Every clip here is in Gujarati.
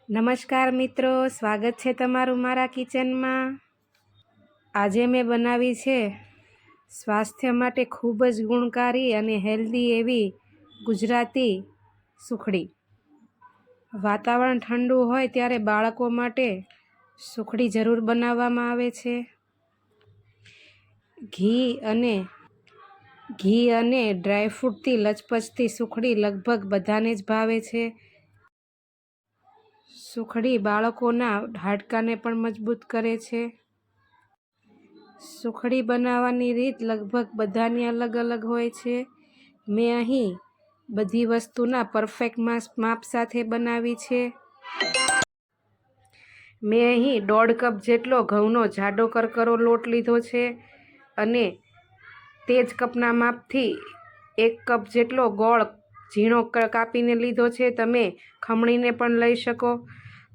નમસ્કાર મિત્રો, સ્વાગત છે તમારું મારા કિચનમાં। આજે મેં બનાવી છે સ્વાસ્થ્ય માટે ખૂબ જ ગુણકારી અને હેલ્ધી એવી ગુજરાતી સુખડી। વાતાવરણ ઠંડુ હોય ત્યારે બાળકો માટે સુખડી જરૂર બનાવવામાં આવે છે। ઘી અને ડ્રાયફ્રૂટથી લચપચતી સુખડી લગભગ બધાને જ ભાવે છે। સુખડી બાળકોના હાડકાને પણ મજબૂત કરે છે। સુખડી બનાવવાની રીત લગભગ બધાની અલગ અલગ હોય છે। મેં અહીં બધી વસ્તુના પરફેક્ટ માપ સાથે બનાવી છે। મેં અહીં 1.5 કપ જેટલો ઘઉંનો જાડો કરકરો લોટ લીધો છે અને તે જ કપના માપથી 1 કપ જેટલો ગોળ ઝીણો કાપીને લીધો છે। તમે ખમણીને પણ લઈ શકો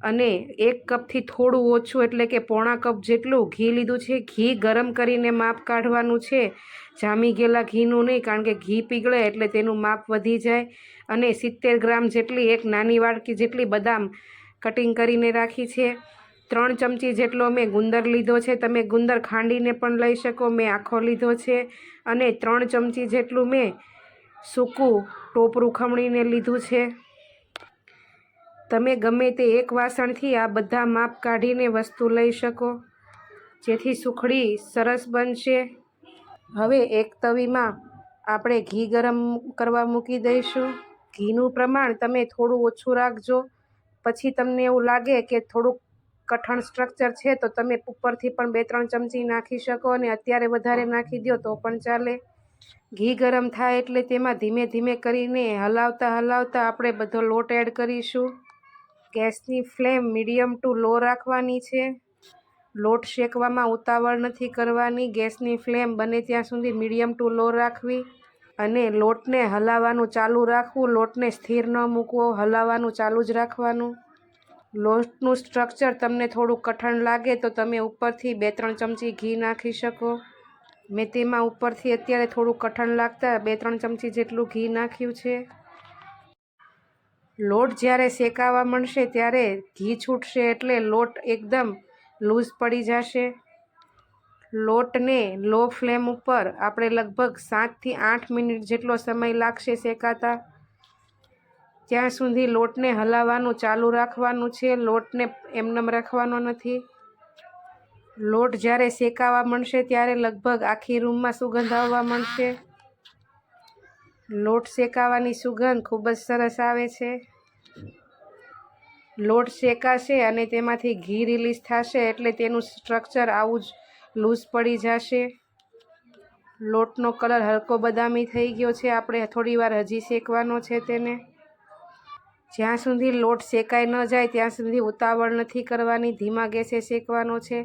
અને 1 કપથી થોડું ઓછું એટલે કે 1/4 કપ જેટલું ઘી લીધું છે। ઘી ગરમ કરીને માપ કાઢવાનું છે, જામી ગયેલા ઘીનું નહીં, કારણ કે ઘી પીગળે એટલે તેનું માપ વધી જાય। અને 70 ગ્રામ જેટલી એક નાની વાડકી જેટલી બદામ કટિંગ કરીને રાખી છે। 3 ચમચી જેટલો મેં ગુંદર લીધો છે, તમે ગુંદર ખાંડીને પણ લઈ શકો, મેં આખો લીધો છે। અને 3 ચમચી જેટલું મેં સૂકું ટોપરું ખમણીને લીધું છે। તમે ગમે તે એક વાસણથી આ બધા માપ કાઢીને વસ્તુ લઈ શકો, જેથી સુખડી સરસ બનશે। હવે એક તવીમાં આપણે ઘી ગરમ કરવા મૂકી દઈશું। ઘીનું પ્રમાણ તમે થોડું ઓછું રાખજો, પછી તમને એવું લાગે કે થોડુંક કઠણ સ્ટ્રક્ચર છે તો તમે ઉપરથી પણ 2-3 ચમચી નાખી શકો અને અત્યારે વધારે નાખી દો તો પણ ચાલે। ઘી ગરમ થાય એટલે તેમાં ધીમે ધીમે કરીને હલાવતા આપણે બધો લોટ એડ કરીશું। ગેસની ફ્લેમ મીડિયમ ટુ લો રાખવાની છે। લોટ શેકવામાં ઉતાવળ નથી કરવાની, ગેસની ફ્લેમ બને ત્યાં સુધી મીડિયમ ટુ લો રાખવી અને લોટને હલાવવાનું ચાલુ રાખવું। લોટને સ્થિર ન મૂકવો, હલાવવાનું ચાલુ જ રાખવાનું। લોટનું સ્ટ્રક્ચર તમને થોડું કઠણ લાગે તો તમે ઉપરથી 2-3 ચમચી ઘી નાખી શકો। મેં તેમાં ઉપરથી અત્યારે થોડું કઠણ લાગતા 2-3 ચમચી જેટલું ઘી નાખ્યું છે। લોટ જ્યારે શેકાવા માંડશે ત્યારે ઘી છૂટશે એટલે લોટ એકદમ લૂઝ પડી જશે। લોટને લો ફ્લેમ ઉપર આપણે લગભગ 7થી 8 મિનિટ જેટલો સમય લાગશે શેકાતા, ત્યાં સુધી લોટને હલાવવાનું ચાલુ રાખવાનું છે। લોટને એમનેમ રાખવાનો નથી। લોટ જ્યારે શેકાવા માંડશે ત્યારે લગભગ આખી રૂમમાં સુગંધ આવવા માંડશે। લોટ શેકાવાની સુગંધ ખૂબ જ સરસ આવે છે। લોટ શેકાશે અને તેમાંથી ઘી રિલીઝ થશે એટલે તેનું સ્ટ્રક્ચર આવું જ લૂઝ પડી જશે। લોટનો કલર હલકો બદામી થઈ ગયો છે, આપણે થોડી વાર હજી શેકવાનો છે તેને। જ્યાં સુધી લોટ શેકાઈ ન જાય ત્યાં સુધી ઉતાવળ નથી કરવાની, ધીમા ગેસે શેકવાનો છે।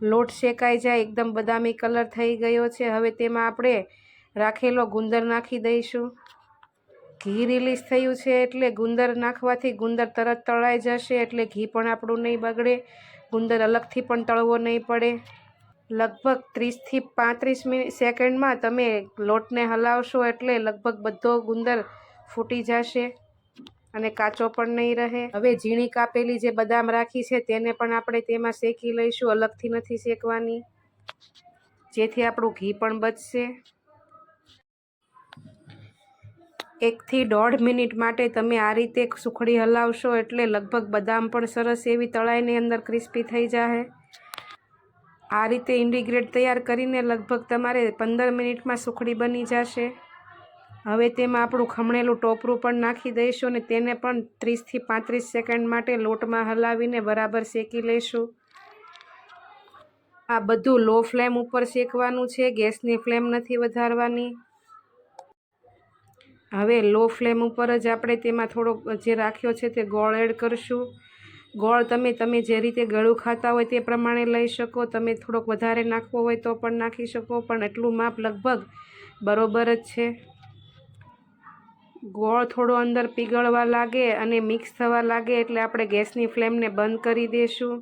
લોટ શેકાઈ જાય, એકદમ બદામી કલર થઈ ગયો છે, હવે તેમાં આપણે રાખેલો ગુંદર નાખી દઈશું। ઘી રિલીઝ થયું છે એટલે ગુંદર નાખવાથી ગુંદર તરત તળાઈ જશે એટલે ઘી પણ આપણું નહીં બગડે, ગુંદર અલગથી પણ તળવો નહીં પડે। લગભગ 30થી 35 સેકન્ડમાં તમે લોટને હલાવશો એટલે લગભગ બધો ગુંદર ફૂટી જશે અને કાચો પણ નહીં રહે। હવે ઝીણી કાપેલી જે બદામ રાખી છે તેને પણ આપણે તેમાં શેકી લઈશું, અલગથી નથી શેકવાની, જેથી આપણું ઘી પણ બચશે। 1 થી 1.5 મિનિટ માટે તમે આ રીતે સુખડી હલાવશો એટલે લગભગ બદામ પણ સરસ એવી તળાઈને અંદર ક્રિસ્પી થઈ જશે। આ રીતે ઇન્ગ્રેડિયન્ટ તૈયાર કરીને લગભગ તમારે 15 મિનિટમાં સુખડી બની જશે। હવે તેમાં આપણું ખમણેલું ટોપરું પણ નાખી દઈશું અને તેને પણ 30થી 35 સેકન્ડ માટે લોટમાં હલાવીને બરાબર શેકી લઈશું। આ બધું લો ફ્લેમ ઉપર શેકવાનું છે, ગેસની ફ્લેમ નથી વધારવાની। હવે લો ફ્લેમ ઉપર જ આપણે તેમાં થોડોક જે રાખ્યો છે તે ગોળ એડ કરશું। ગોળ તમે જે રીતે ગળું ખાતા હોય તે પ્રમાણે લઈ શકો, તમે થોડોક વધારે નાખવો હોય તો પણ નાખી શકો, પણ એટલું માપ લગભગ બરોબર જ છે। ગોળ થોડો અંદર પીગળવા લાગે અને મિક્સ થવા લાગે એટલે આપણે ગેસની ફ્લેમને બંધ કરી દઈશું।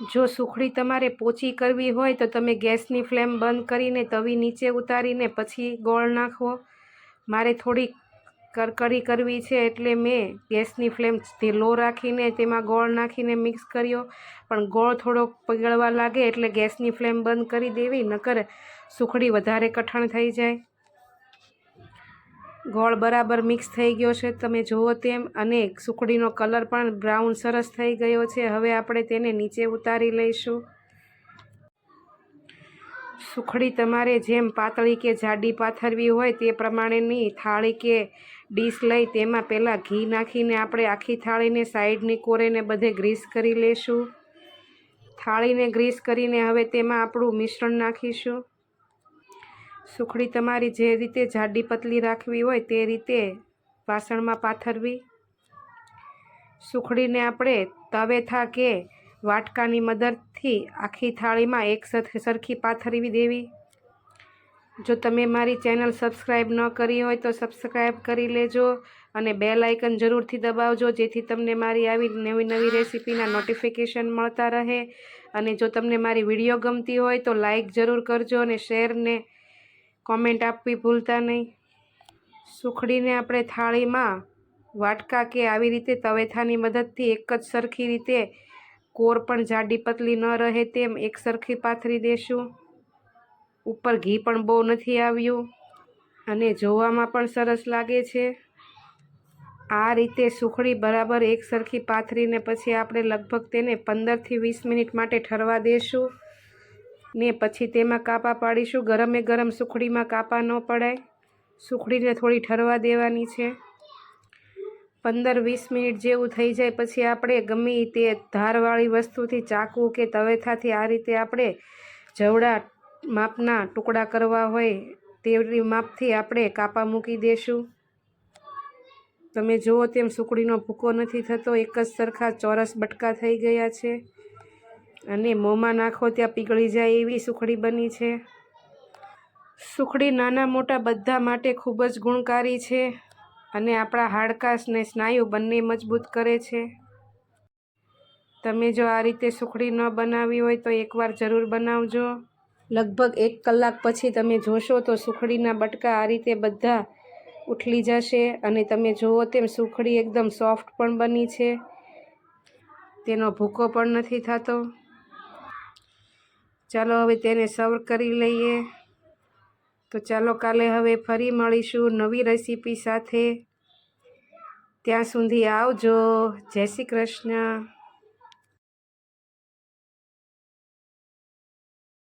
જો સુખડી તમારે પોચી કરવી હોય તો તમે ગેસની ફ્લેમ બંધ કરીને તવી નીચે ઉતારીને પછી ગોળ નાખો। મારે થોડી કરકરી કરવી છે એટલે મેં ગેસની ફ્લેમ લો રાખીને તેમાં ગોળ નાખીને મિક્સ કર્યો, પણ ગોળ થોડોક પીગળવા લાગે એટલે ગેસની ફ્લેમ બંધ કરી દેવી, નકર સુખડી વધારે કઠણ થઈ જાય. ગોળ બરાબર મિક્સ થઈ ગયો છે તમે જુઓ તેમ, અને સુખડીનો કલર પણ બ્રાઉન સરસ થઈ ગયો છે. હવે આપણે તેને નીચે ઉતારી લઈશું. સુખડી તમારે જેમ પાતળી કે જાડી પાથરવી હોય તે પ્રમાણેની થાળી કે ડીશ લઈ તેમાં પહેલાં ઘી નાખીને આપણે આખી થાળીને સાઈડની કોરેને બધે ગ્રીસ કરી લેશું. થાળીને ગ્રીસ કરીને હવે તેમાં આપણું મિશ્રણ નાખીશું. સુખડી તમારી જે રીતે જાડી પતલી રાખવી હોય તે રીતે વાસણમાં પાથરવી. સુખડીને આપણે તવેથા કે વાટકાની મદદથી આખી થાળીમાં એક સરખી પાથરવી દેવી. જો તમે મારી ચેનલ સબસ્ક્રાઈબ ન કરી હોય તો સબસ્ક્રાઈબ કરી લેજો અને બેલ આઇકન જરૂરથી દબાવજો, જેથી તમને મારી આવી નવી નવી રેસીપીના નોટિફિકેશન મળતા રહે. અને જો તમને મારી વિડીયો ગમતી હોય તો લાઈક જરૂર કરજો અને શેર ને કોમેન્ટ આપવી ભૂલતા નહીં. સુખડીને આપણે થાળીમાં વાટકા કે આવી રીતે તવેથાની મદદથી એક જ સરખી રીતે કોર પણ જાડી પતલી ન રહે તેમ એક સરખી પાથરી દેશું. ઉપર ઘી પણ બહુ નથી આવ્યું અને જોવામાં પણ સરસ લાગે છે. આ રીતે સુખડી બરાબર એક સરખી પાથરીને પછી આપણે લગભગ તેને 15થી 20 મિનિટ માટે ઠરવા દેશું ને પછી તેમાં કાપા પાડીશું. ગરમે ગરમ સુખડીમાં કાપા ન પડાય. સુખડીને થોડી ઠરવા દેવાની છે. 15-20 મિનિટ જેવું થઈ જાય પછી આપણે ગમે તે ધારવાળી વસ્તુથી, ચાકુ કે તવેથાથી આ રીતે આપણે જવડા માપના ટુકડા કરવા હોય તેવી માપથી આપણે કાપા મૂકી દેશું. તમે જુઓ તેમ સુખડીનો ભૂકો નથી થતો, એક જ સરખા ચોરસ બટકા થઈ ગયા છે અને મોંમાં નાખો ત્યાં પીગળી જાય એવી સુખડી બની છે. સુખડી નાના મોટા બધા માટે ખૂબ જ ગુણકારી છે અને આપણા હાડકાં ને સ્નાયુ બંને મજબૂત કરે છે. તમે જો આ રીતે સુખડી ન બનાવી હોય તો એકવાર જરૂર બનાવજો. લગભગ 1 કલાક પછી તમે જોશો તો સુખડીના બટકા આ રીતે બધા ઉઠલી જશે અને તમે જુઓ તેમ સુખડી એકદમ સોફ્ટ પણ બની છે, તેનો ભૂકો પણ નથી થતો. ચાલો હવે તેને સર્વ કરી લઈએ. તો ચાલો કાલે હવે ફરી મળીશું નવી રેસીપી સાથે. ત્યાં સુધી આવજો. જય શ્રી કૃષ્ણ.